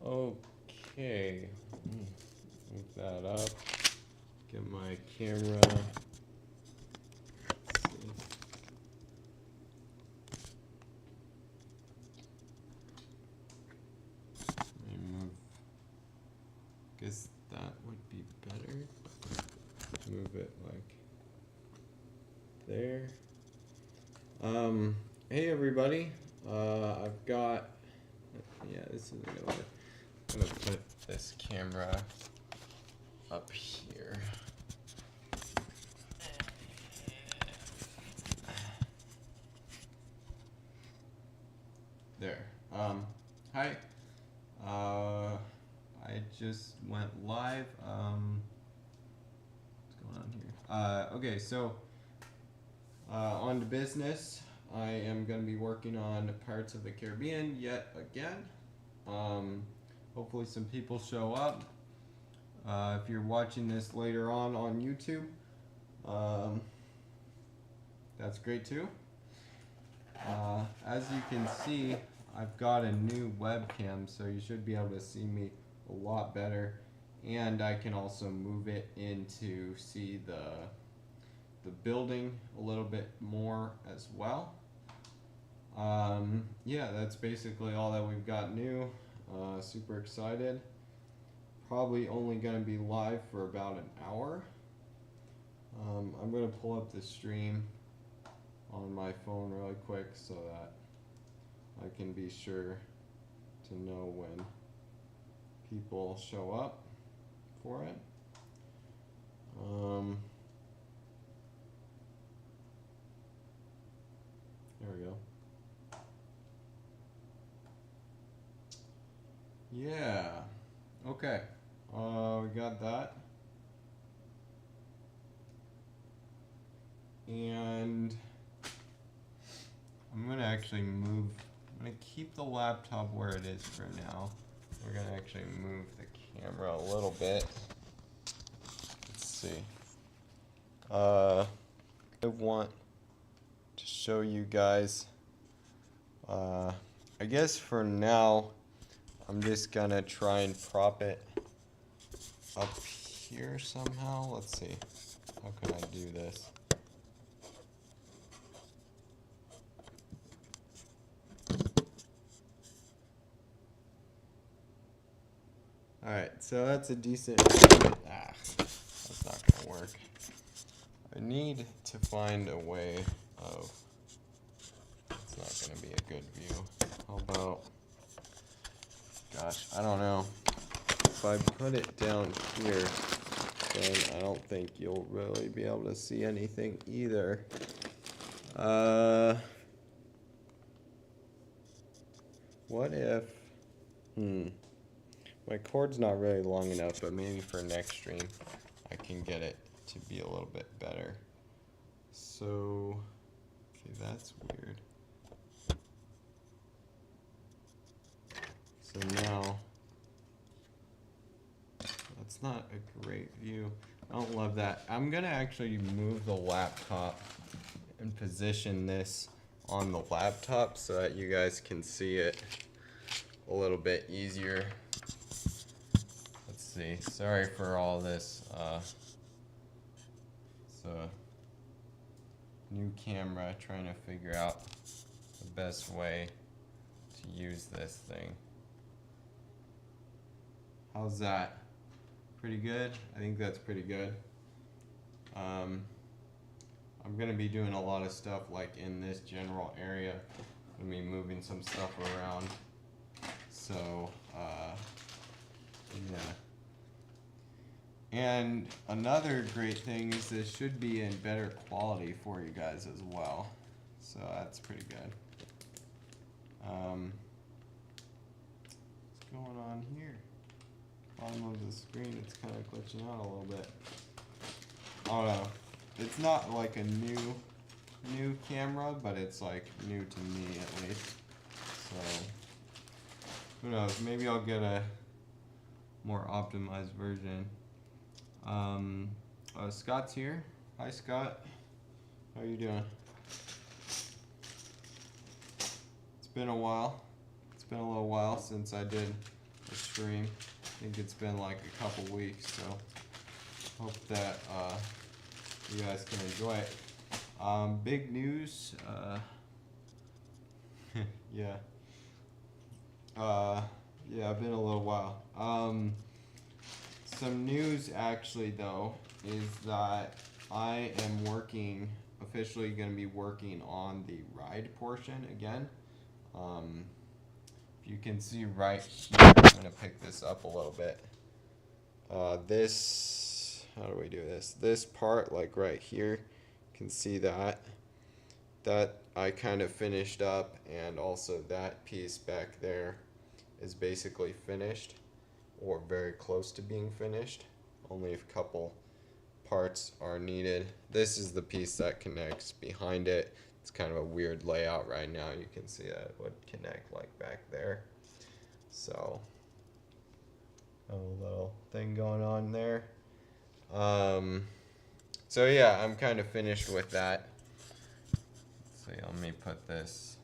Okay, move that up. Get my camera. Let's see. Let me move. Guess that would be better. Move it like there. Hey everybody. I've got. Yeah, this isn't gonna work. I'm gonna put this camera up here. There. Hi. I just went live. What's going on here? Okay, so on to business. I am going to be working on Pirates of the Caribbean yet again. Hopefully some people show up. If you're watching this later on YouTube, that's great too. As you can see, I've got a new webcam, so you should be able to see me a lot better, and I can also move it in to see the building a little bit more as well. Yeah, that's basically all that we've got new. Super excited. Probably only going to be live for about an hour. I'm going to pull up the stream on my phone really quick so that I can be sure to know when people show up for it. There we go. Yeah. Okay. We got that. And I'm gonna actually move. I'm gonna keep the laptop where it is for now. We're gonna actually move the camera a little bit. Let's see. I want to show you guys. I guess for now, I'm just gonna try and prop it up here somehow. Let's see. How can I do this? Alright, so that's a decent. That's not gonna work. I need to find a way of. It's not gonna be a good view. How about. Gosh, I don't know. If I put it down here, then I don't think you'll really be able to see anything either. What if. My cord's not really long enough, but maybe for next stream I can get it to be a little bit better. So, okay, that's weird. So now, that's not a great view. I don't love that. I'm gonna actually move the laptop and position this on the laptop so that you guys can see it a little bit easier. Let's see. Sorry for all this. So, new camera, trying to figure out the best way to use this thing. How's that? Pretty good? I think that's pretty good. I'm gonna be doing a lot of stuff like in this general area. I'm gonna be moving some stuff around. So, yeah. And another great thing is this should be in better quality for you guys as well. So that's pretty good. What's going on here? Bottom of the screen, it's kind of glitching out a little bit. I don't know. It's not like a new camera, but it's like new to me at least. So who knows? Maybe I'll get a more optimized version. Scott's here. Hi, Scott. How are you doing? It's been a while. It's been a little while since I did a stream. I think it's been like a couple weeks, so hope that you guys can enjoy it. Big news. Yeah. Yeah, been a little while. Some news actually though is that I am officially going to be working on the ride portion again. If you can see right here, I'm going to pick this up a little bit. How do we do this? This part, like right here, you can see that I kind of finished up, and also that piece back there is basically finished, or very close to being finished. Only a couple parts are needed. This is the piece that connects behind it. It's kind of a weird layout right now. You can see that it would connect like back there. So a little thing going on there. So yeah, I'm kind of finished with that. So yeah, let me put this.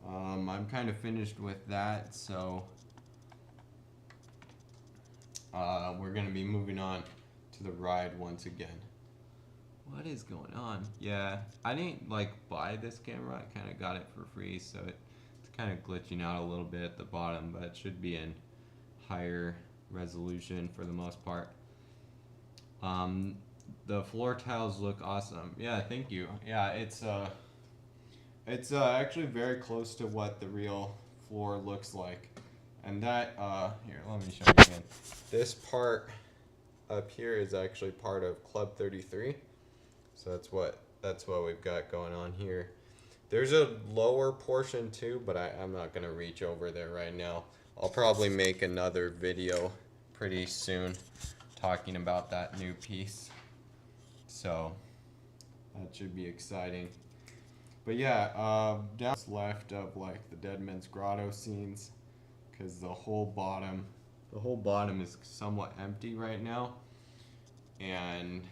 I'm kind of finished with that, so we're gonna be moving on to the ride once again. What is going on? Yeah, I didn't like buy this camera. I kind of got it for free, so it's kind of glitching out a little bit at the bottom, but it should be in higher resolution for the most part. The floor tiles look awesome. Yeah, thank you. Yeah, it's actually very close to what the real floor looks like. And that, here, let me show you again. This part up here is actually part of Club 33. So that's what we've got going on here. There's a lower portion too, but I'm not gonna reach over there right now. I'll probably make another video pretty soon talking about that new piece. So that should be exciting. But yeah, down what's left of like the Deadman's Grotto scenes, because the whole bottom is somewhat empty right now, and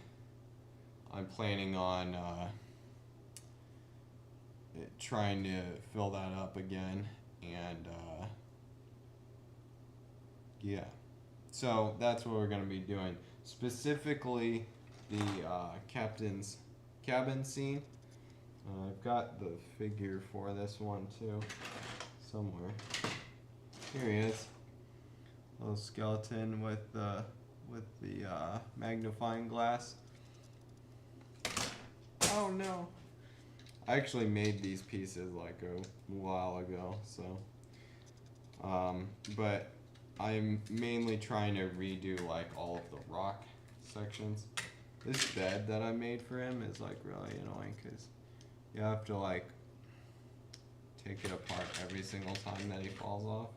I'm planning on trying to fill that up again, and yeah, so that's what we're going to be doing, specifically the captain's cabin scene. I've got the figure for this one too, somewhere. Here he is, little skeleton with the magnifying glass. Oh no! I actually made these pieces like a while ago, so but I'm mainly trying to redo like all of the rock sections. This bed that I made for him is like really annoying because you have to like take it apart every single time that he falls off.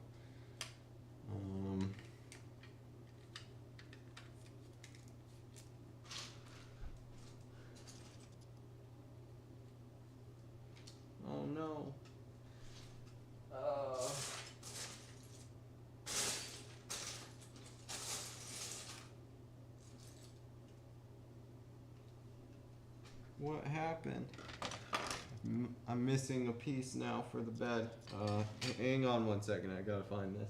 Oh no. What happened? I'm missing a piece now for the bed. Hang on one second, I gotta find this.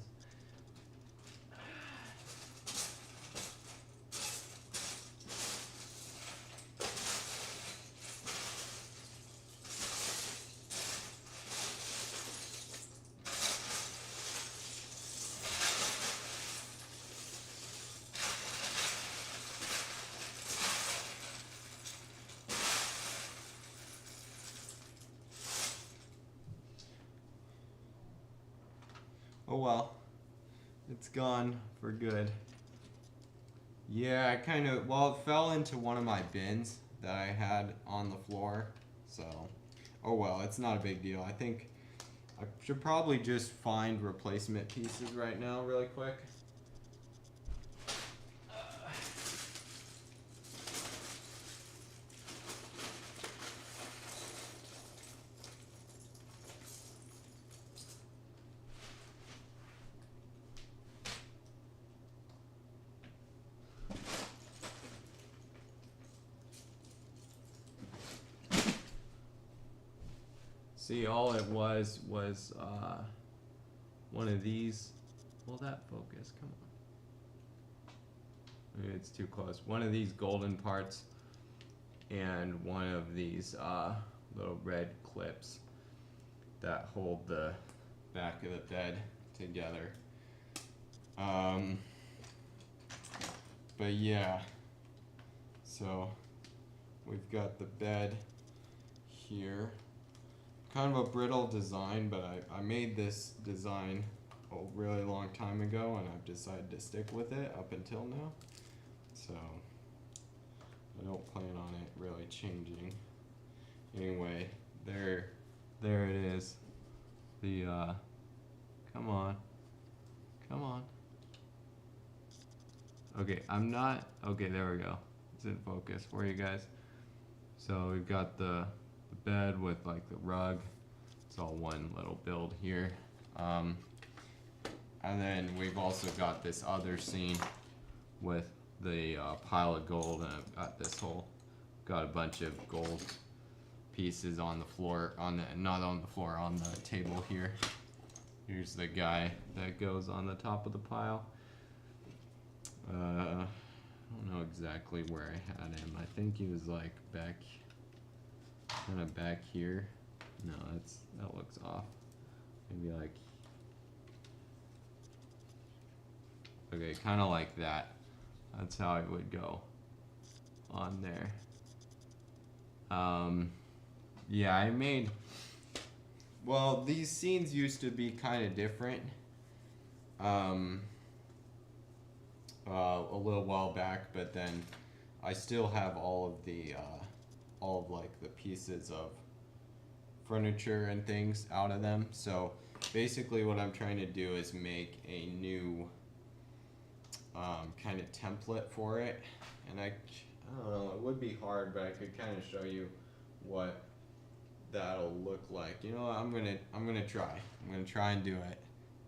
Oh well, it's gone for good. Yeah, it fell into one of my bins that I had on the floor, so, oh well, it's not a big deal. I think I should probably just find replacement pieces right now really quick. See, all it was one of these will that focus? Come on. Maybe it's too close. One of these golden parts and one of these little red clips that hold the back of the bed together. But yeah, so we've got the bed here. Kind of a brittle design, but I made this design a really long time ago and I've decided to stick with it up until now. So I don't plan on it really changing. Anyway, there it is. The come on. Okay, okay, there we go. It's in focus for you guys. So we've got the bed with like the rug. It's all one little build here. And then we've also got this other scene with the pile of gold, and I've got a bunch of gold pieces on the floor, not on the floor, on the table here. Here's the guy that goes on the top of the pile. I don't know exactly where I had him. I think he was like kind of back here. No, that looks off. Maybe like, okay, kind of like that. That's how it would go on there. Yeah, well, these scenes used to be kind of different. A little while back, but then I still have all of like the pieces of furniture and things out of them. So basically what I'm trying to do is make a new kind of template for it, and I don't know, it would be hard, but I could kind of show you what that'll look like. You know what, I'm gonna try and do it.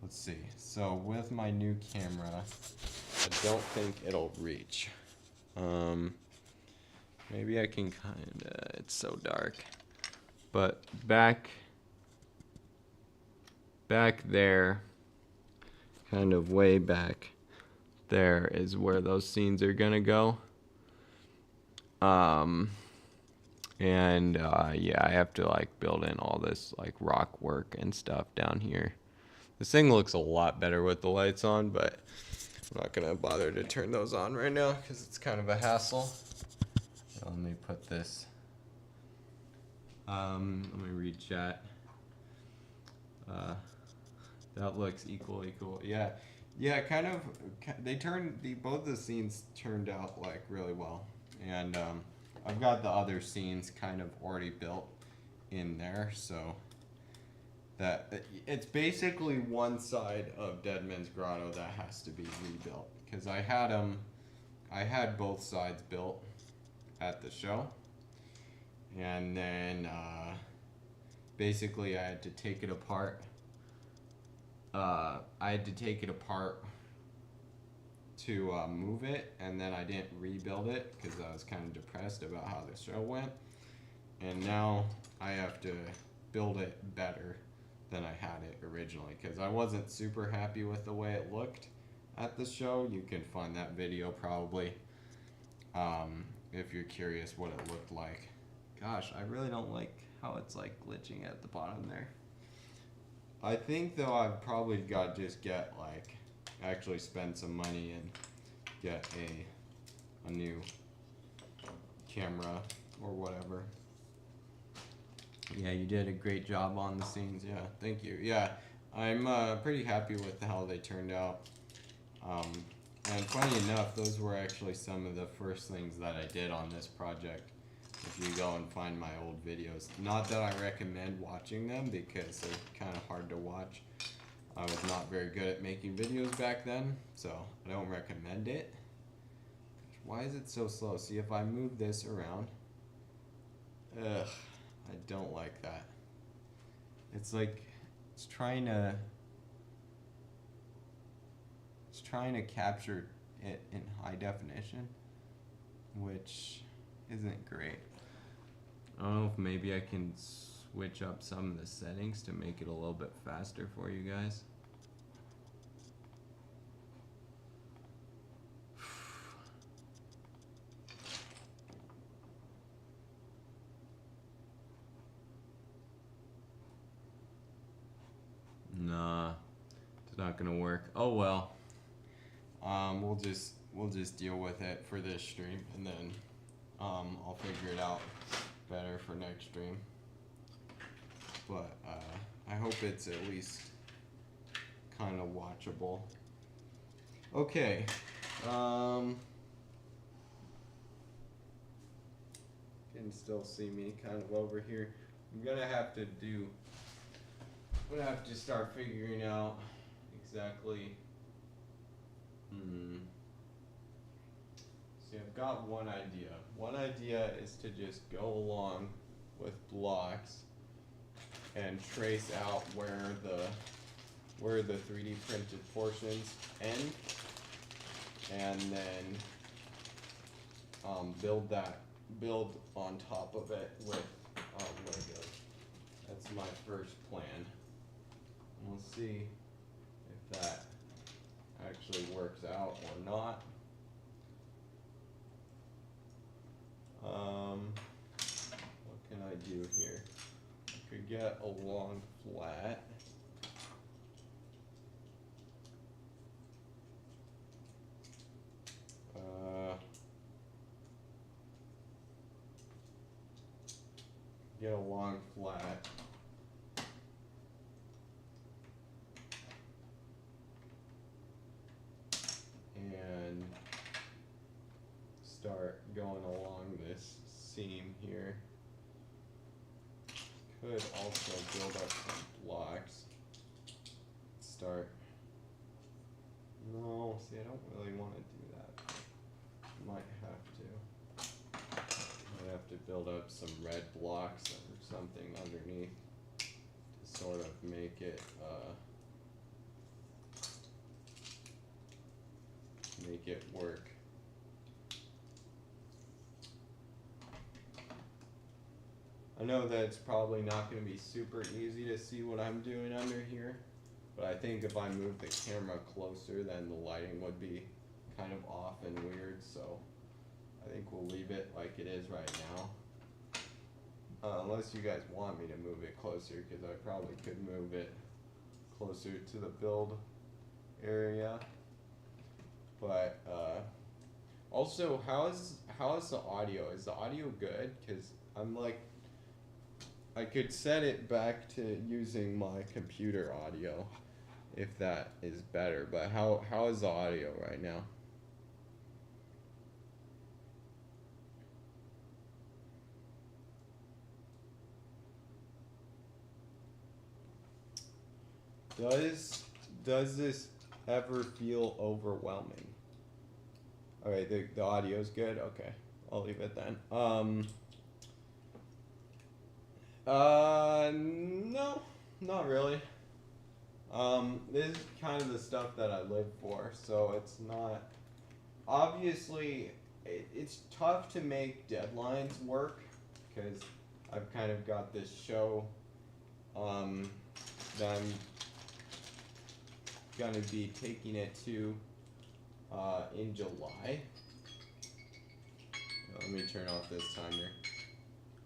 Let's see. So with my new camera, I don't think it'll reach. Maybe I can it's so dark. But back there, kind of way back there is where those scenes are gonna go. Yeah, I have to like build in all this like rock work and stuff down here. This thing looks a lot better with the lights on, but I'm not gonna bother to turn those on right now because it's kind of a hassle. Let me put this. Let me read chat. That looks equal. Yeah. Kind of. Both the scenes turned out like really well, and I've got the other scenes kind of already built in there, so that it's basically one side of Deadman's Grotto that has to be rebuilt, because I had both sides built at the show, and then basically I had to take it apart. To move it, and then I didn't rebuild it because I was kind of depressed about how the show went, and now I have to build it better than I had it originally because I wasn't super happy with the way it looked at the show. You can find that video probably if you're curious what it looked like. Gosh, I really don't like how it's like glitching at the bottom there. I think though I've probably got to just get like actually spend some money and get a new camera or whatever. Yeah, you did a great job on the scenes. Yeah, thank you. Yeah, I'm pretty happy with how they turned out. And funny enough, those were actually some of the first things that I did on this project. If you go and find my old videos. Not that I recommend watching them because they're kind of hard to watch. I was not very good at making videos back then, so I don't recommend it. Why is it so slow? See, if I move this around, ugh, I don't like that. It's like it's trying to capture it in high definition, which isn't great. I don't know if maybe I can switch up some of the settings to make it a little bit faster for you guys. Nah, it's not gonna work. Oh well. We'll just deal with it for this stream, and then I'll figure it out better for next stream. But I hope it's at least kind of watchable. Okay. Can still see me kind of over here. I'm gonna have to start figuring out exactly. See, I've got one idea. One idea is to just go along with blocks and trace out where the 3D printed portions end, and then build on top of it with Legos. That's my first plan. We'll see if that actually works out or not. What can I do here? I could get a long flat. Get a long flat. And start going along this seam here. Could also build up some blocks. Start. No, see, I don't really want to do that. Might have to build up some red blocks or something underneath to sort of make it work. I know that it's probably not going to be super easy to see what I'm doing under here, but I think if I move the camera closer, then the lighting would be kind of off and weird, so I think we'll leave it like it is right now. Unless you guys want me to move it closer, because I probably could move it closer to the build area. But also, how is the audio? Is the audio good? Because I'm like, I could set it back to using my computer audio if that is better. But how is the audio right now? Does this ever feel overwhelming? Alright, the audio's good? Okay, I'll leave it then. No, not really. This is kind of the stuff that I live for, so it's not, obviously, it's tough to make deadlines work, because I've kind of got this show, that I'm gonna be taking it to, in July. Let me turn off this timer.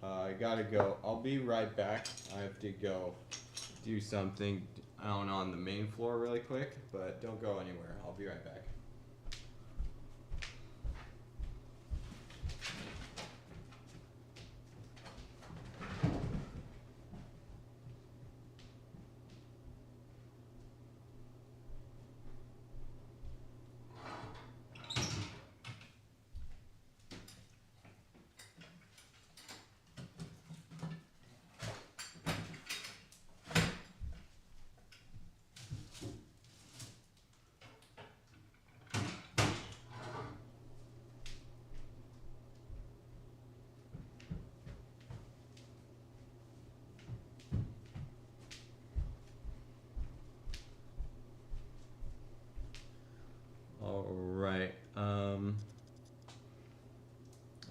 I gotta go. I'll be right back. I have to go do something out on the main floor really quick, but don't go anywhere. I'll be right back. Alright,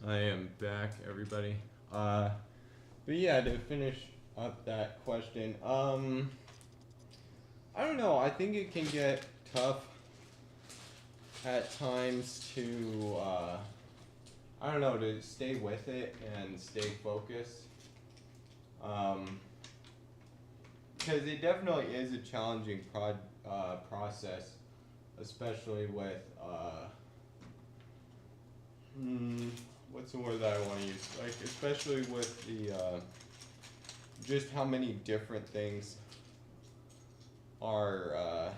I am back, everybody. But yeah, to finish up that question, I don't know, I think it can get tough at times to, I don't know, to stay with it and stay focused. because it definitely is a challenging process, especially with what's the word that I want to use? Like, especially with the just how many different things are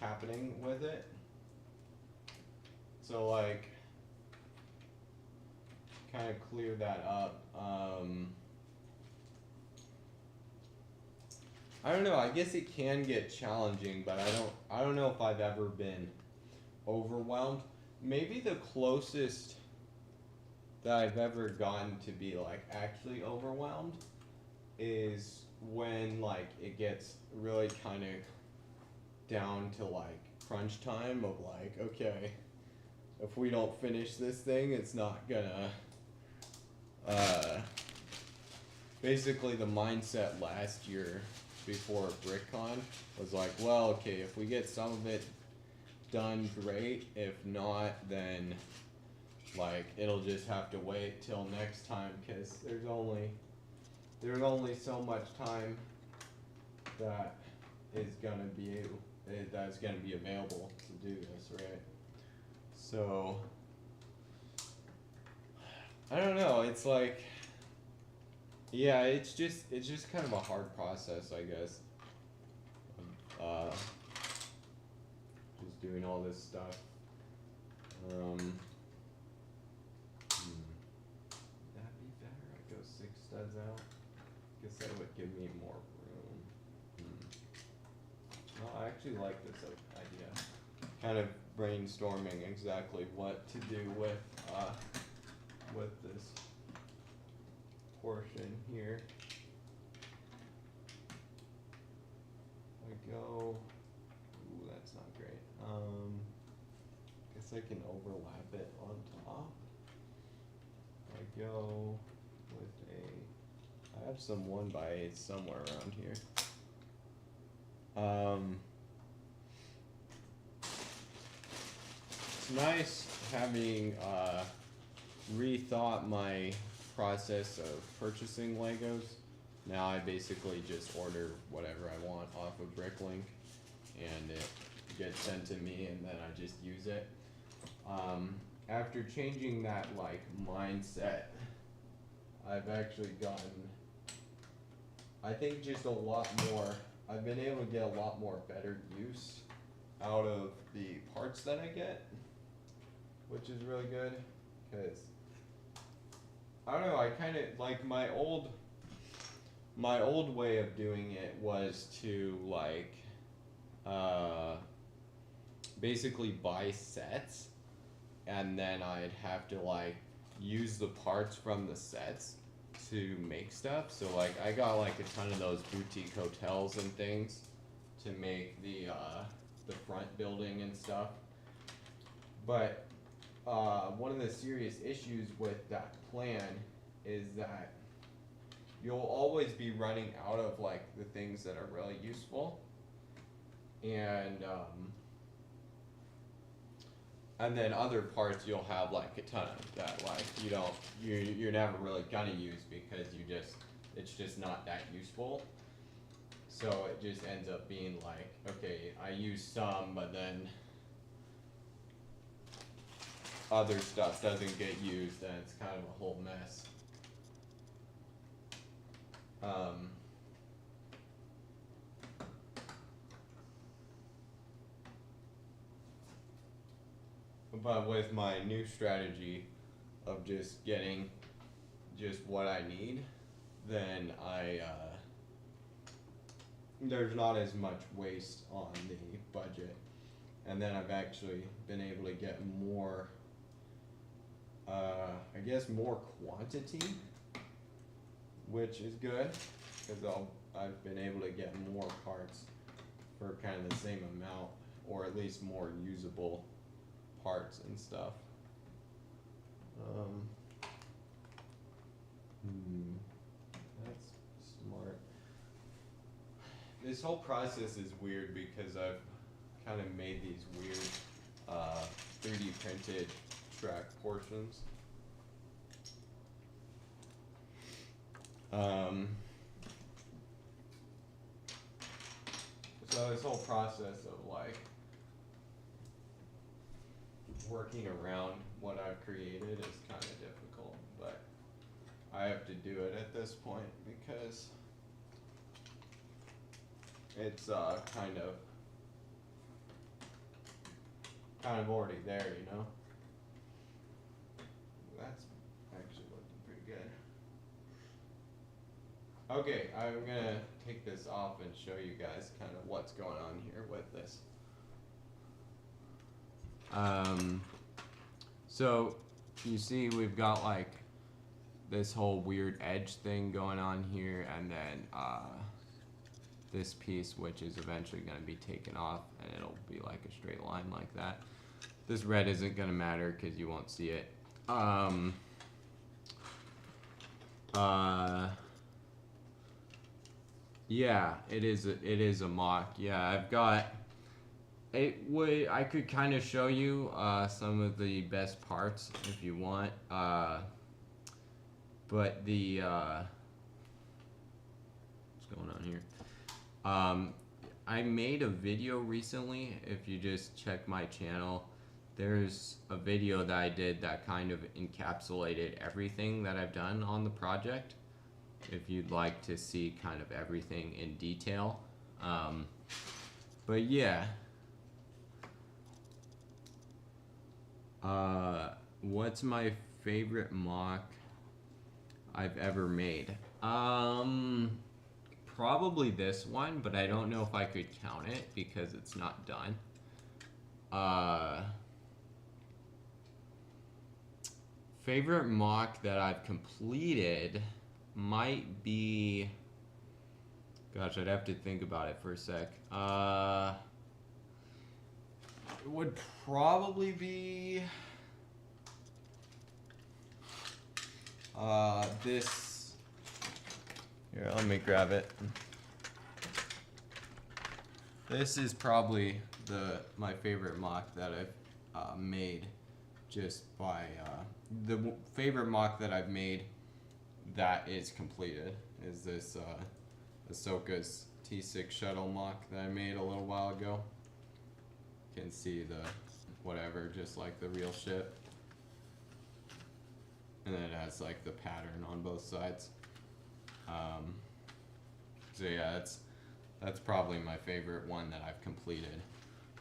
happening with it. So like, kind of clear that up. I don't know. I guess it can get challenging, but I don't know if I've ever been overwhelmed. Maybe the closest that I've ever gotten to be like actually overwhelmed is when like it gets really kind of down to like crunch time of like, okay, if we don't finish this thing, it's not gonna basically the mindset last year before BrickCon was like, well, okay, if we get some of it done, great. If not, then like it'll just have to wait till next time, because there's only so much time that is gonna be that's gonna be available to do this, right? So I don't know. It's like, yeah, it's just kind of a hard process, I guess. Just doing all this stuff. That'd be better. I go 6 studs out. Guess that would give me more room. No, I actually like this idea. Kind of brainstorming exactly what to do with this portion here. I go. Ooh, that's not great. Guess I can overlap it on top. I go with I have some 1x8 somewhere around here. It's nice having rethought my process of purchasing Legos. Now I basically just order whatever I want off of Bricklink, and it gets sent to me, and then I just use it. After changing that like mindset, I've actually gotten, I think, just a lot more. I've been able to get a lot more better use out of the parts that I get, which is really good, because I don't know, I kind of like my old way of doing it was to like basically buy sets, and then I'd have to like use the parts from the sets to make stuff. So like I got like a ton of those boutique hotels and things to make the front building and stuff. But one of the serious issues with that plan is that you'll always be running out of like the things that are really useful, and then other parts you'll have like a ton of that like you're never really gonna use, because it's just not that useful. So it just ends up being like, okay, I use some, but then other stuff doesn't get used, and it's kind of a whole mess. But with my new strategy of just getting just what I need, then there's not as much waste on the budget, and then I've actually been able to get more, I guess more quantity, which is good, because I've been able to get more parts for kind of the same amount, or at least more usable parts and stuff. That's smart. This whole process is weird because I've kind of made these weird 3D printed track portions. So this whole process of like working around what I've created is kind of difficult, but I have to do it at this point because it's kind of already there, you know. That's actually looking pretty good. Okay, I'm gonna take this off and show you guys kind of what's going on here with this. So you see we've got like this whole weird edge thing going on here, and then this piece which is eventually going to be taken off and it'll be like a straight line like that. This red isn't going to matter because you won't see it. Yeah, it is a mock. Yeah, I've got I could kind of show you some of the best parts if you want, but the what's going on here? I made a video recently. If you just check my channel, there's a video that I did that kind of encapsulated everything that I've done on the project. If you'd like to see kind of everything in detail, but yeah. What's my favorite mock I've ever made? Probably this one, but I don't know if I could count it because it's not done. Favorite mock that I've completed might be, gosh, I'd have to think about it for a sec. It would probably be this. Here, let me grab it. This is probably my favorite mock that I've made, just by the favorite mock that I've made that is completed is this Ahsoka's T6 shuttle mock that I made a little while ago. You can see the whatever, just like the real ship, and then it has like the pattern on both sides. So yeah, that's probably my favorite one that I've completed.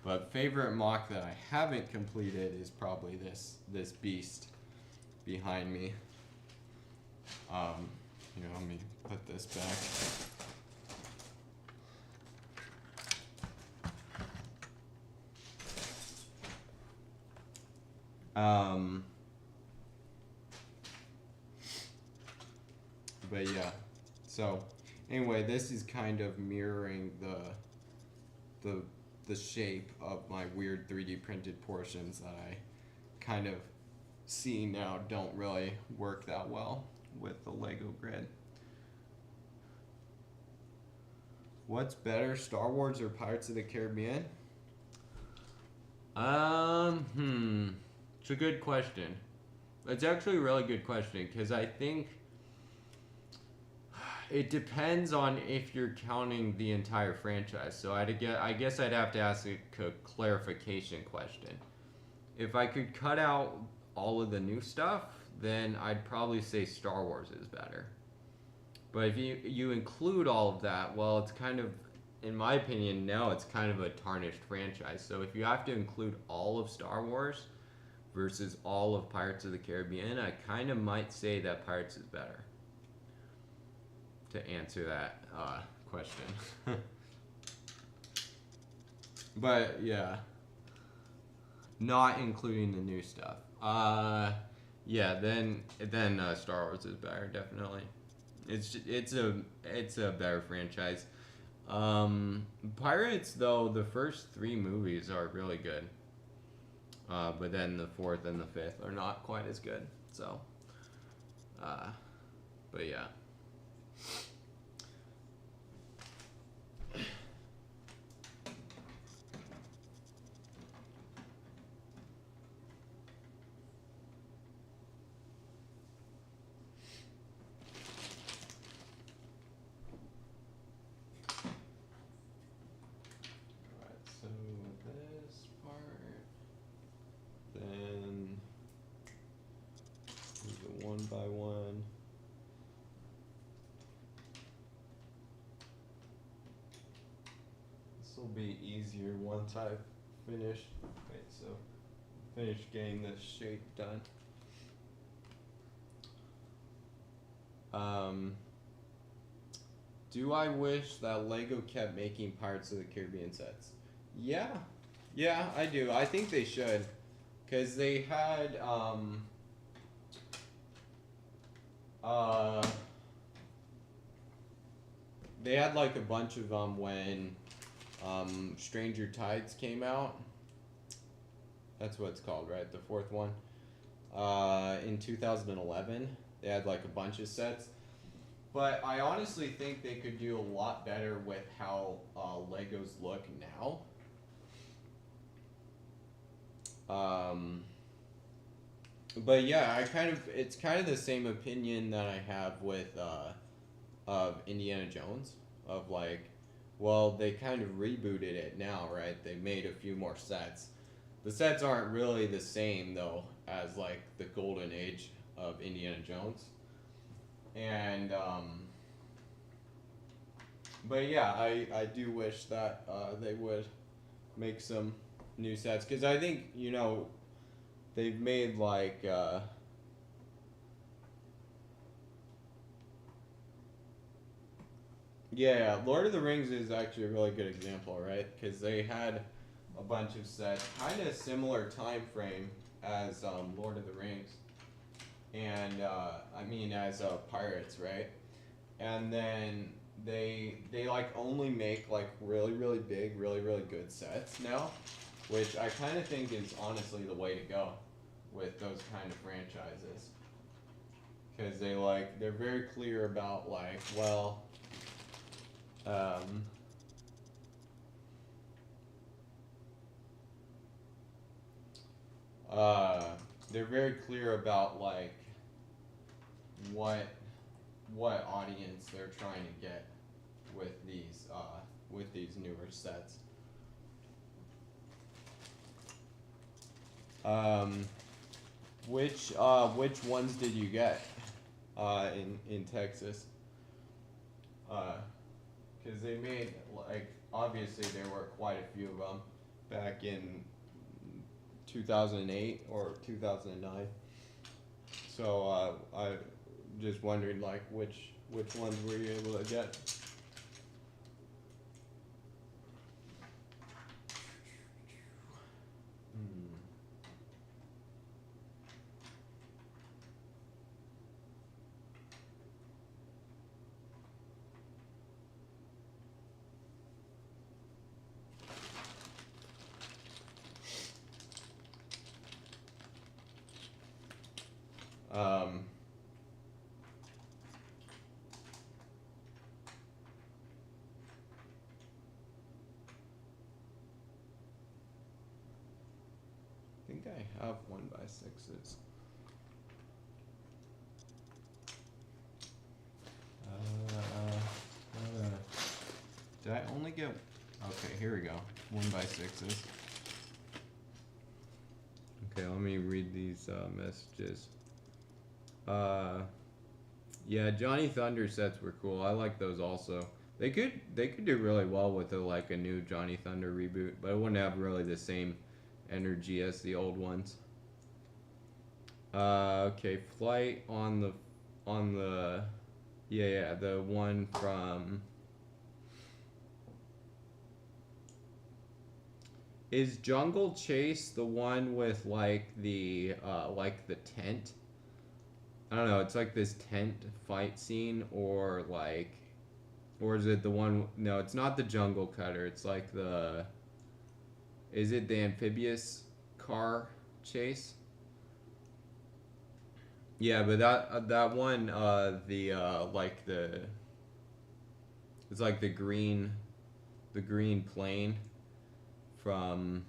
But favorite mock that I haven't completed is probably this beast behind me. Here, let me put this back. But yeah, so anyway, this is kind of mirroring the shape of my weird 3D printed portions that I kind of see now don't really work that well with the Lego grid. What's better, Star Wars or Pirates of the Caribbean? It's a good question. It's actually a really good question because I think it depends on if you're counting the entire franchise. So I guess I'd have to ask a clarification question. If I could cut out all of the new stuff, then I'd probably say Star Wars is better. But if you include all of that, well, it's kind of, in my opinion, now it's kind of a tarnished franchise. So if you have to include all of Star Wars versus all of Pirates of the Caribbean, I kind of might say that Pirates is better, to answer that question. But yeah, not including the new stuff. Yeah, then Star Wars is better, definitely. It's a better franchise. Pirates, though, the first 3 movies are really good, but then the 4th and the 5th are not quite as good. So, but yeah. by 1. This will be easier once I finish. Wait, so finish getting this shape done. Do I wish that Lego kept making Pirates of the Caribbean sets? Yeah, yeah, I do. I think they should, cause they had they had like a bunch of them when Stranger Tides came out. That's what it's called, right? The fourth one. In 2011, they had like a bunch of sets. But I honestly think they could do a lot better with how Legos look now. But yeah, it's kind of the same opinion that I have with of Indiana Jones. Of like, well, they kind of rebooted it now, right? They made a few more sets. The sets aren't really the same though as like the golden age of Indiana Jones. And but yeah, I do wish that they would make some new sets, because I think, you know, they've made like yeah, Lord of the Rings is actually a really good example, right? Because they had a bunch of sets, kind of similar time frame as Lord of the Rings, and I mean as Pirates, right? And then they like only make like really big, really good sets now, which I kind of think is honestly the way to go with those kind of franchises, because they're very clear about like, well, they're very clear about like what audience they're trying to get with these newer sets. Which ones did you get in Texas? Because they made, like, obviously there were quite a few of them back in 2008 or 2009. So I just wondered like which ones were you able to get? I think I have 1x6s. Did I only get? Okay, here we go. 1x6s. Okay, let me read these messages. Yeah, Johnny Thunder sets were cool. I like those also. They could do really well with a new Johnny Thunder reboot, but it wouldn't have really the same energy as the old ones. Okay, Flight on the the one from. Is Jungle Chase the one with like the tent? I don't know, it's like this tent fight scene, or is it the one? No, it's not the Jungle Cutter. It's like is it the amphibious car chase? Yeah, but that one, it's like the green plane from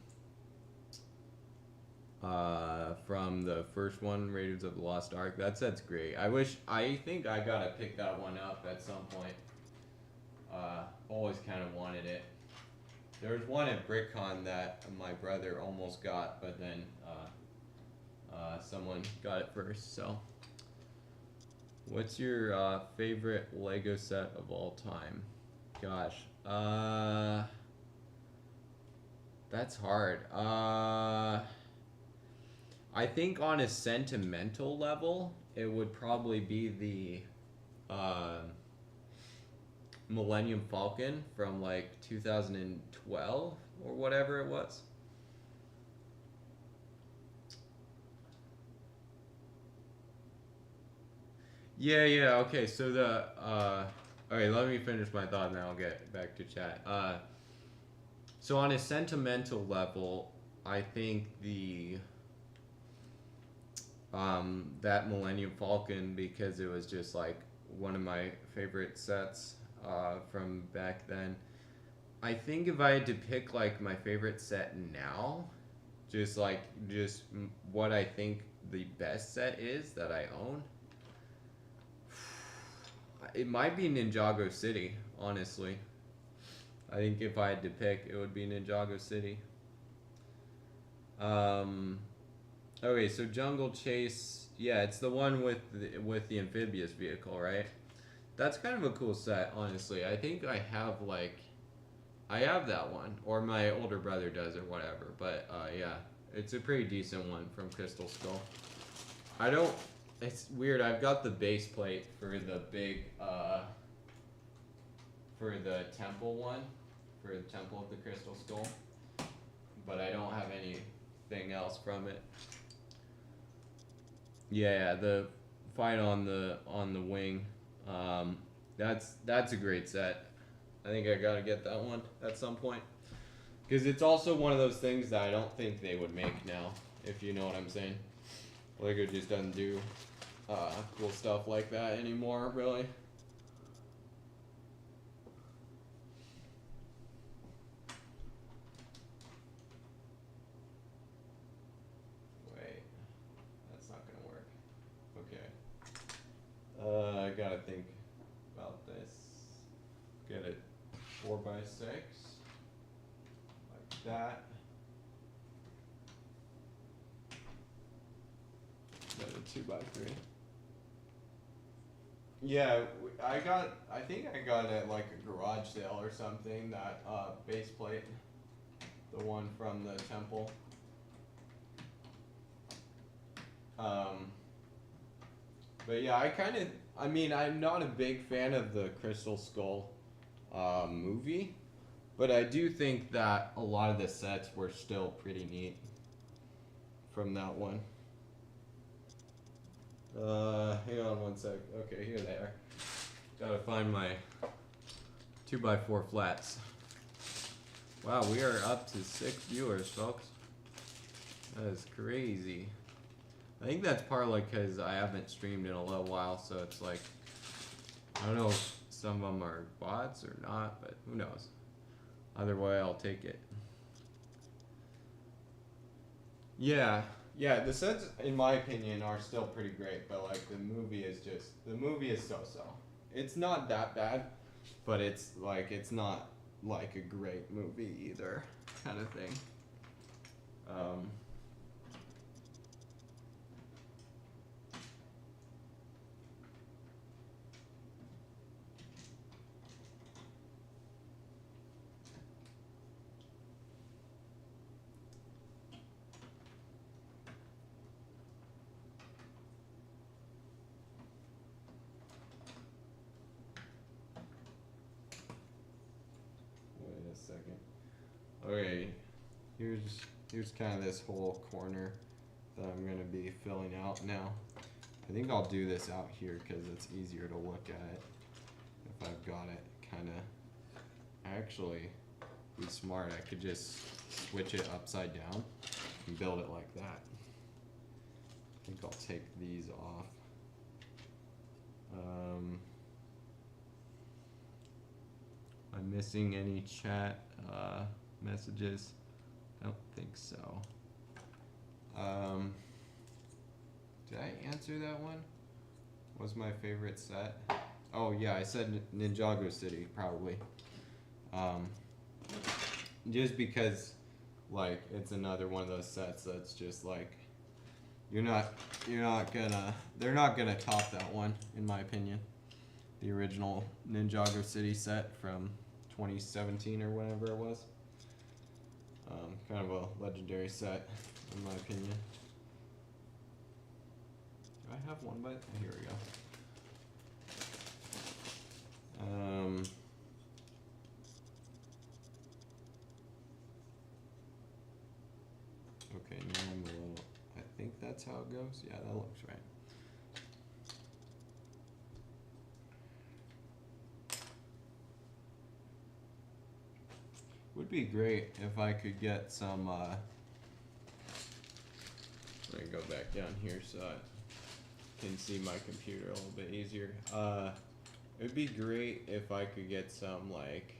the first one, Raiders of the Lost Ark. That set's great. I think I gotta pick that one up at some point. Always kind of wanted it. There was one at BrickCon that my brother almost got, but then someone got it first. So What's your favorite Lego set of all time? Gosh, that's hard. I think on a sentimental level, it would probably be the Millennium Falcon from like 2012 or whatever it was. Yeah, yeah, okay. So the all right, let me finish my thought and then I'll get back to chat. So on a sentimental level, I think the that Millennium Falcon, because it was just like one of my favorite sets from back then. I think if I had to pick like my favorite set now, just like what I think the best set is that I own, it might be Ninjago City, honestly. I think if I had to pick, it would be Ninjago City. Um, okay, so Jungle Chase, yeah, it's the one with the amphibious vehicle, right? That's kind of a cool set, honestly. I think I have that one, or my older brother does, or whatever. But yeah, it's a pretty decent one from Crystal Skull. I don't. It's weird. I've got the base plate for the big for the temple one, for the Temple of the Crystal Skull, but I don't have anything else from it. Yeah, the fight on the wing. Um, that's a great set. I think I gotta get that one at some point because it's also one of those things that I don't think they would make now. If you know what I'm saying, Lego just doesn't do cool stuff like that anymore, really. Wait, that's not gonna work. Okay. I gotta think about this. Get it 4x6 like that. Get a 2x3. Yeah, I think I got it at like a garage sale or something. That base plate, the one from the temple. Um, but yeah, I mean, I'm not a big fan of the Crystal Skull movie, but I do think that a lot of the sets were still pretty neat from that one. Hang on one sec. Okay, here they are. Gotta find my 2x4 flats. Wow, we are up to 6 viewers, folks. That is crazy. I think that's partly because I haven't streamed in a little while, so it's like, I don't know if some of them are bots or not, but who knows. Either way, I'll take it. Yeah, yeah, the sets, in my opinion, are still pretty great, but like the movie is so-so. It's not that bad, but it's not like a great movie either, kind of thing. Um, Wait a second. Okay, here's kind of this whole corner that I'm gonna be filling out now. I think I'll do this out here because it's easier to look at it if I've got it kind of. Actually, be smart. I could just switch it upside down and build it like that. I think I'll take these off. I'm missing any chat messages? I don't think so. Did I answer that one? What's my favorite set? Oh yeah, I said Ninjago City probably. Just because like it's another one of those sets that's just like You're not gonna, they're not gonna top that one, in my opinion. The original Ninjago City set from 2017 or whatever it was. Kind of a legendary set, in my opinion. Do I have one by, oh, here we go. Okay, now I'm a little, I think that's how it goes. Yeah, that looks right. Would be great if I could get some, let me go back down here so I can see my computer a little bit easier. It'd be great if I could get some, like,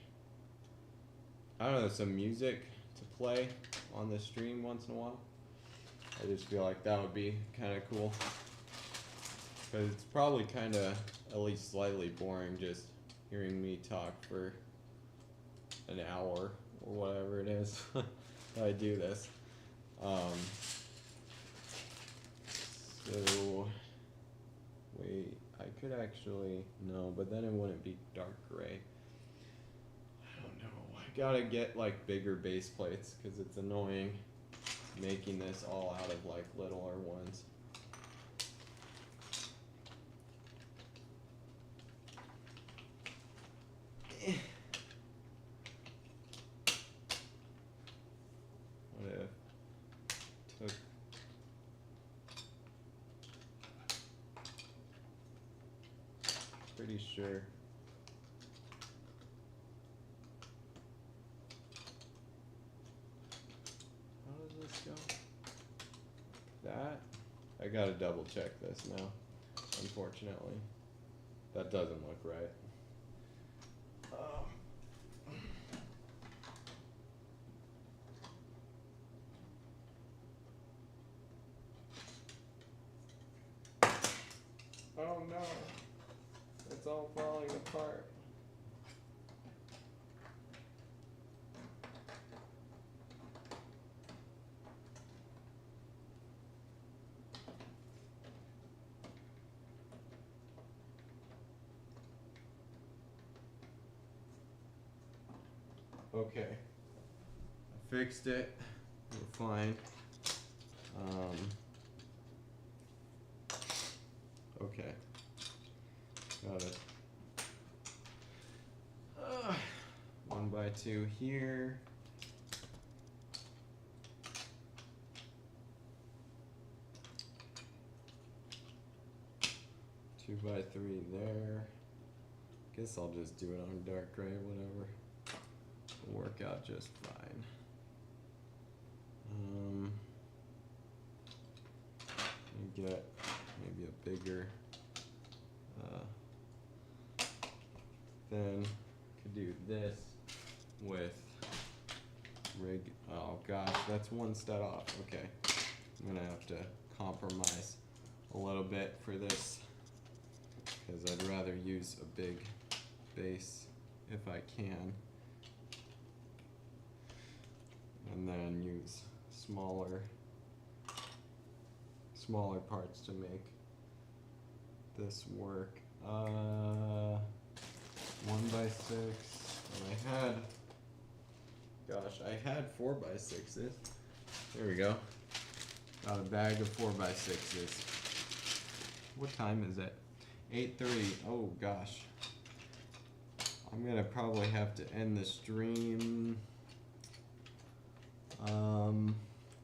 I don't know, some music to play on the stream once in a while. I just feel like that would be kind of cool. Because it's probably kind of at least slightly boring just hearing me talk for an hour or whatever it is that I do this. So, wait, I could actually, no, but then it wouldn't be dark gray. I don't know, I gotta get like bigger base plates because it's annoying making this all out of like littler ones. What if took pretty sure how does this go? That I gotta double check this now. Unfortunately, that doesn't look right. Oh no, it's all falling apart. Okay, I fixed it, we're fine. Okay, got it. 1x2 here. 2x3 there. Guess I'll just do it on dark gray, whatever. It'll work out just fine. Get maybe a bigger, then could do this with rig, oh gosh, that's one step off, okay. I'm gonna have to compromise a little bit for this, because I'd rather use a big base if I can, and then use smaller parts to make this work. 1x6, and I had 4x6s. There we go. Got a bag of 4x6s. What time is it? 8:30. Oh gosh. I'm gonna probably have to end the stream.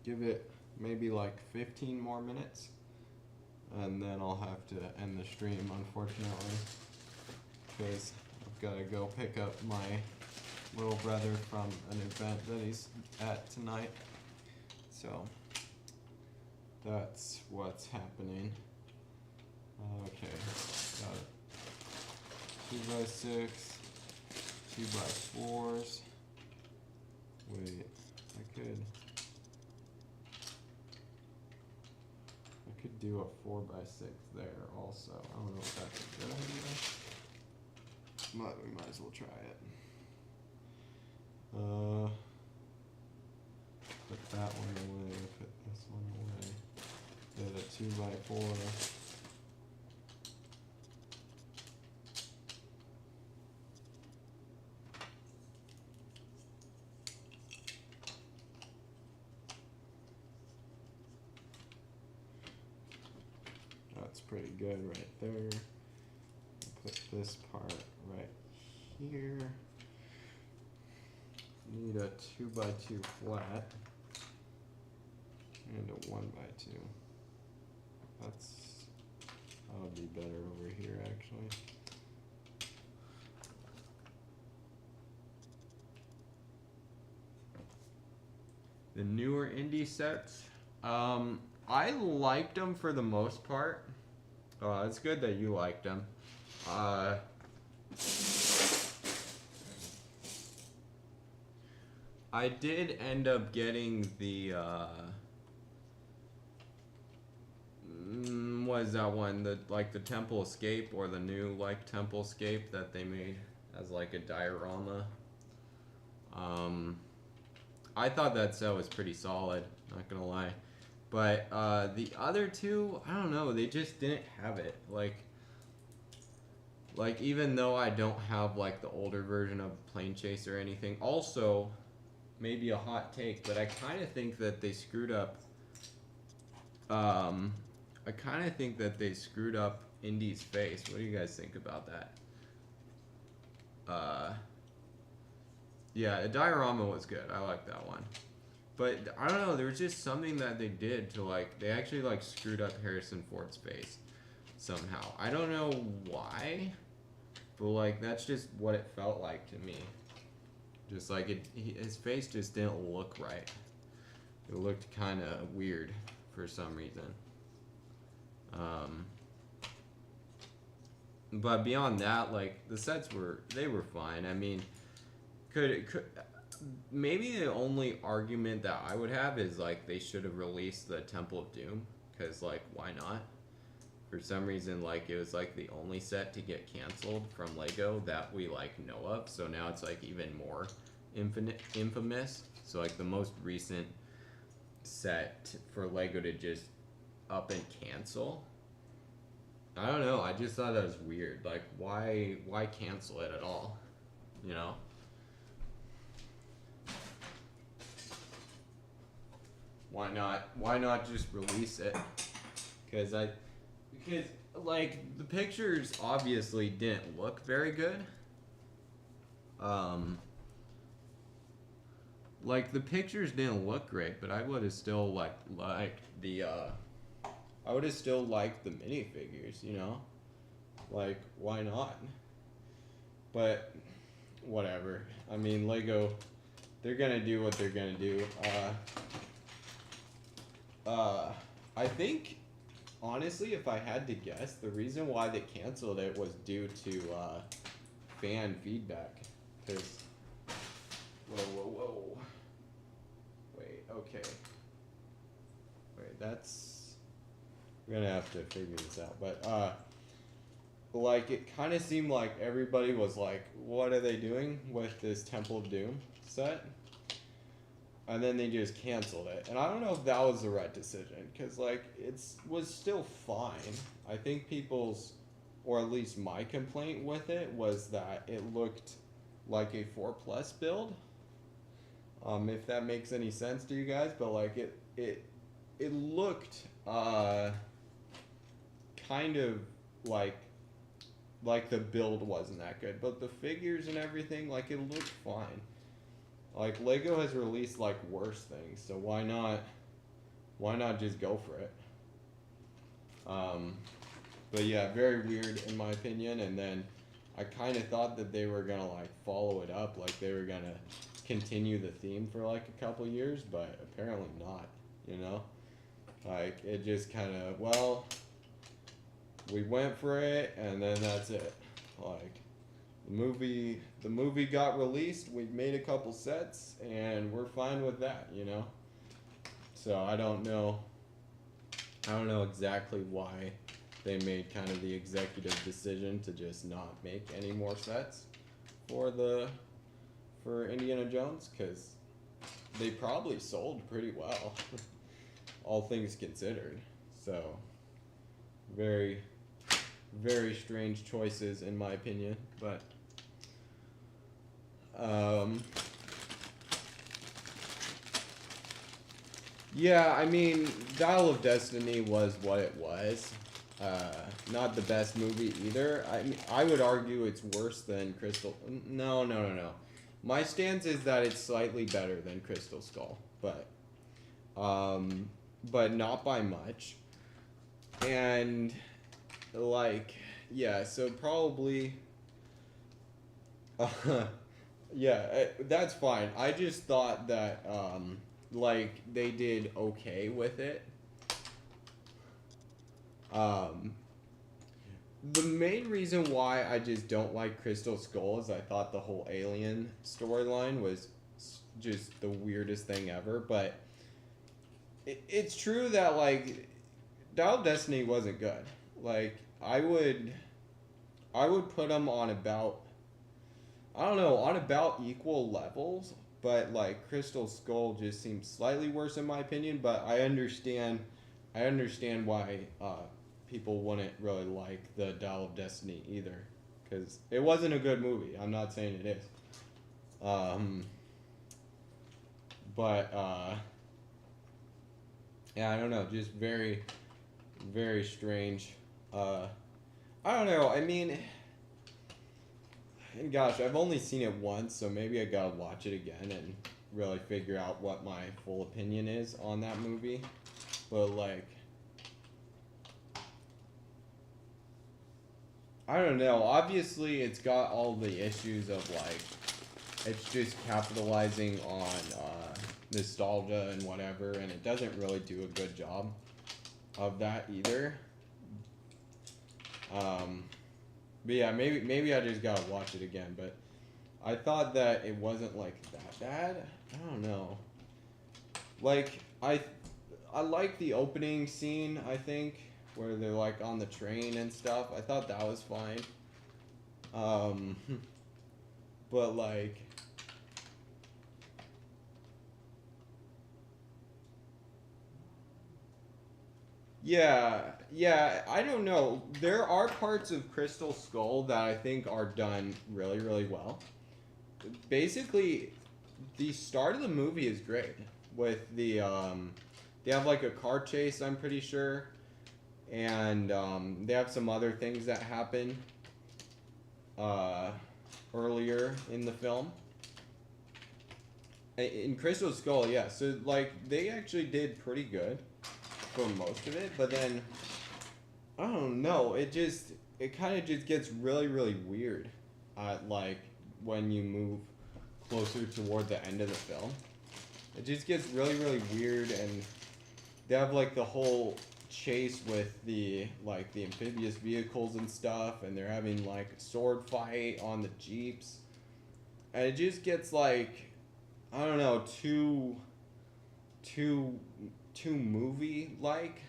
Give it maybe like 15 more minutes, and then I'll have to end the stream, unfortunately, because I've got to go pick up my little brother from an event that he's at tonight. So that's what's happening. Okay, got it. 2x6, 2x4s. Wait, I could do a 4x6 there also. I don't know if that's a good idea, but we might as well try it. Put that one away, put this one away. Get 2x4. That's pretty good right there. Put this part right here. Need a 2x2 flat and a 1x2. That'll be better over here actually. The newer indie sets, I liked them for the most part. It's good that you liked them. I did end up getting the what is that one? The Temple Escape, or the new Temple Escape that they made as a diorama. I thought that set was pretty solid, not gonna lie. But the other two, I don't know, they just didn't have it. Like even though I don't have the older version of Plane Chase or anything. Also, maybe a hot take, but I kind of think that they screwed up. I kind of think that they screwed up Indy's face. What do you guys think about that? Yeah, the diorama was good. I like that one. But I don't know, there was just something that they did to they actually screwed up Harrison Ford's face somehow. I don't know why, but that's just what it felt like to me. Just his face just didn't look right. It looked kind of weird for some reason. But beyond that, the sets were fine. I mean, could maybe the only argument that I would have is they should have released the Temple of Doom, because why not? For some reason it was the only set to get canceled from Lego that we know of, so now it's even more infamous. So the most recent set for Lego to just up and cancel, I don't know, I just thought that was weird. Why cancel it at all, you know? Why not just release it? Because the pictures obviously didn't look very good. The pictures didn't look great, but I would have still liked the I would have still liked the minifigures, you know? Why not? But whatever. I mean, Lego, they're gonna do what they're gonna do. I think, honestly, if I had to guess, the reason why they canceled it was due to fan feedback. Because, whoa. Wait, okay. Wait, we're gonna have to figure this out. But, it kind of seemed like everybody was what are they doing with this Temple of Doom set? And then they just canceled it. And I don't know if that was the right decision, because it was still fine. I think people's, or at least my complaint with it, was that it looked like a 4+ build. If that makes any sense to you guys, but it looked kind of like the build wasn't that good, but the figures and everything, it looked fine. Lego has released worse things, so why not just go for it? But yeah, very weird in my opinion. And then I kind of thought that they were gonna follow it up, they were gonna continue the theme for a couple years, but apparently not, you know? It just kind of, well, we went for it and then that's it. The movie got released, we made a couple sets, and we're fine with that, you know? So I don't know exactly why they made kind of the executive decision to just not make any more sets for Indiana Jones, because they probably sold pretty well, all things considered. So Very, very strange choices in my opinion, but um, yeah, I mean, Dial of Destiny was what it was. Not the best movie either. I mean, I would argue it's worse than Crystal. No, no, no, no. My stance is that it's slightly better than Crystal Skull, um, but not by much. And like, yeah, so probably, yeah, that's fine. I just thought that like they did okay with it. Um, the main reason why I just don't like Crystal Skull is I thought the whole alien storyline was just the weirdest thing ever. But it's true that like Dial of Destiny wasn't good. Like I would put them on about, I don't know, on about equal levels. But like Crystal Skull just seems slightly worse in my opinion. But I understand why people wouldn't really like the Dial of Destiny either, because it wasn't a good movie. I'm not saying it is, um, but yeah, I don't know, just very, very strange. Uh, I don't know. I mean, and gosh, I've only seen it once, so maybe I gotta watch it again and really figure out what my full opinion is on that movie. But like, I don't know. Obviously, it's got all the issues of like it's just capitalizing on nostalgia and whatever, and it doesn't really do a good job of that either. Um, but yeah, maybe I just gotta watch it again. But I thought that it wasn't like that bad. I don't know. Like I like the opening scene. I think where they're like on the train and stuff. I thought that was fine. Um, but like yeah, yeah, I don't know. There are parts of Crystal Skull that I think are done really, really well. Basically, the start of the movie is great with they have like a car chase, I'm pretty sure, and they have some other things that happen uh, earlier in the film. In Crystal Skull, yeah. So like they actually did pretty good for most of it, but then I don't know. It kind of just gets really really weird, like when you move closer toward the end of the film. It just gets really really weird, and they have like the whole chase with the amphibious vehicles and stuff, and they're having like a sword fight on the jeeps, and it just gets like I don't know too too movie like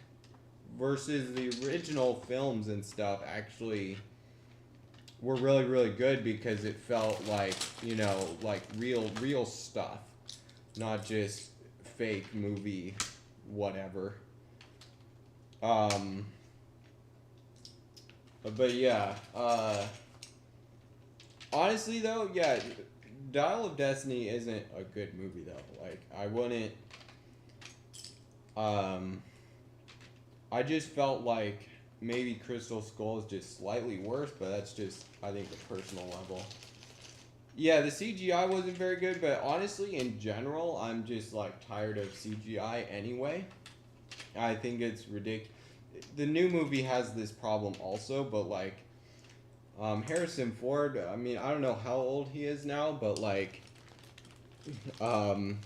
versus the original films and stuff actually were really really good because it felt like like real stuff, not just fake movie whatever. um but yeah, honestly though, yeah, Dial of Destiny isn't a good movie though. Like I wouldn't, um I just felt like maybe Crystal Skull is just slightly worse, but that's just I think a personal level. Yeah, the CGI wasn't very good, but honestly, in general, I'm just like tired of CGI anyway. I think it's ridiculous. The new movie has this problem also, but like Harrison Ford, I mean, I don't know how old he is now, but like um,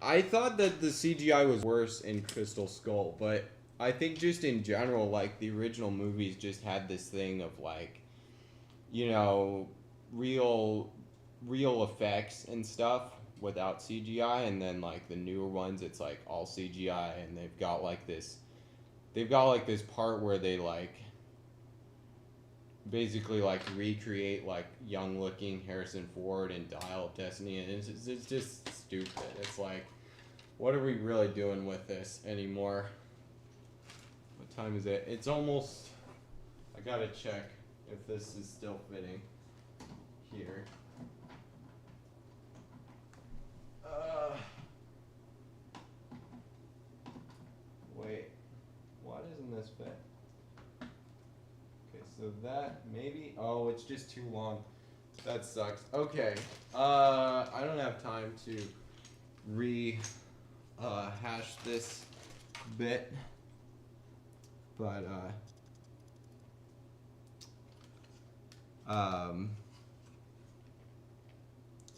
I thought that the CGI was worse in Crystal Skull, but I think just in general, like the original movies just had this thing of like, you know, real real effects and stuff without CGI, and then like the newer ones it's like all CGI, and they've got like this part where they like basically like recreate like young looking Harrison Ford and Dial of Destiny, and it's just stupid. It's like what are we really doing with this anymore? What time is it? It's almost, I gotta check if this is still fitting here. Wait, why doesn't this fit? Okay, so that maybe, oh, it's just too long. That sucks. Okay, I don't have time to hash this bit, but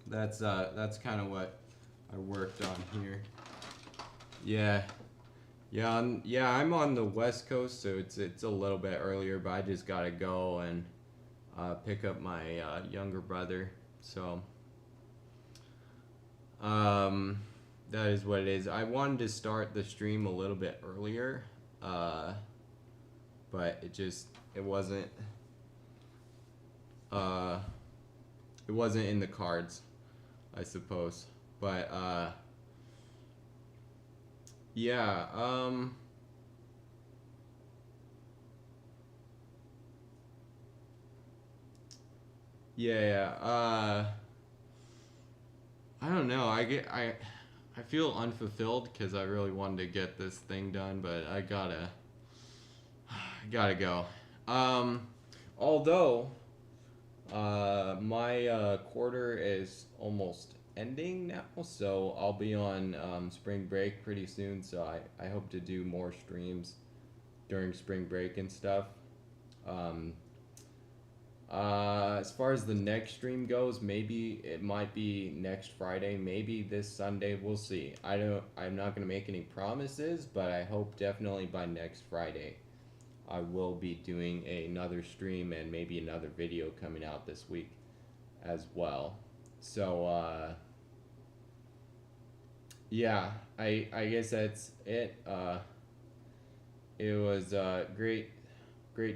that's kind of what I worked on here. Yeah, I'm on the West Coast, so it's a little bit earlier, but I just gotta go and pick up my younger brother. So that is what it is. I wanted to start the stream a little bit earlier, but it wasn't in the cards, I suppose. But yeah, I don't know. I feel unfulfilled because I really wanted to get this thing done, but I gotta go. Although my quarter is almost ending now, so I'll be on spring break pretty soon. So I hope to do more streams during spring break and stuff. As far as the next stream goes, maybe it might be next Friday, maybe this Sunday. We'll see. I'm not gonna make any promises, but I hope definitely by next Friday, I will be doing another stream and maybe another video coming out this week as well. So yeah, I guess that's it. It was great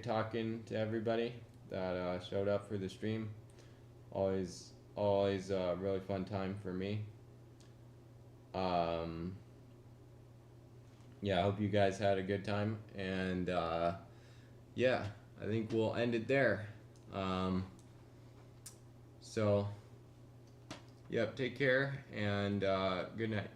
talking to everybody that showed up for the stream. Always a really fun time for me. Yeah, I hope you guys had a good time, and yeah, I think we'll end it there. So, yep, take care, and good night.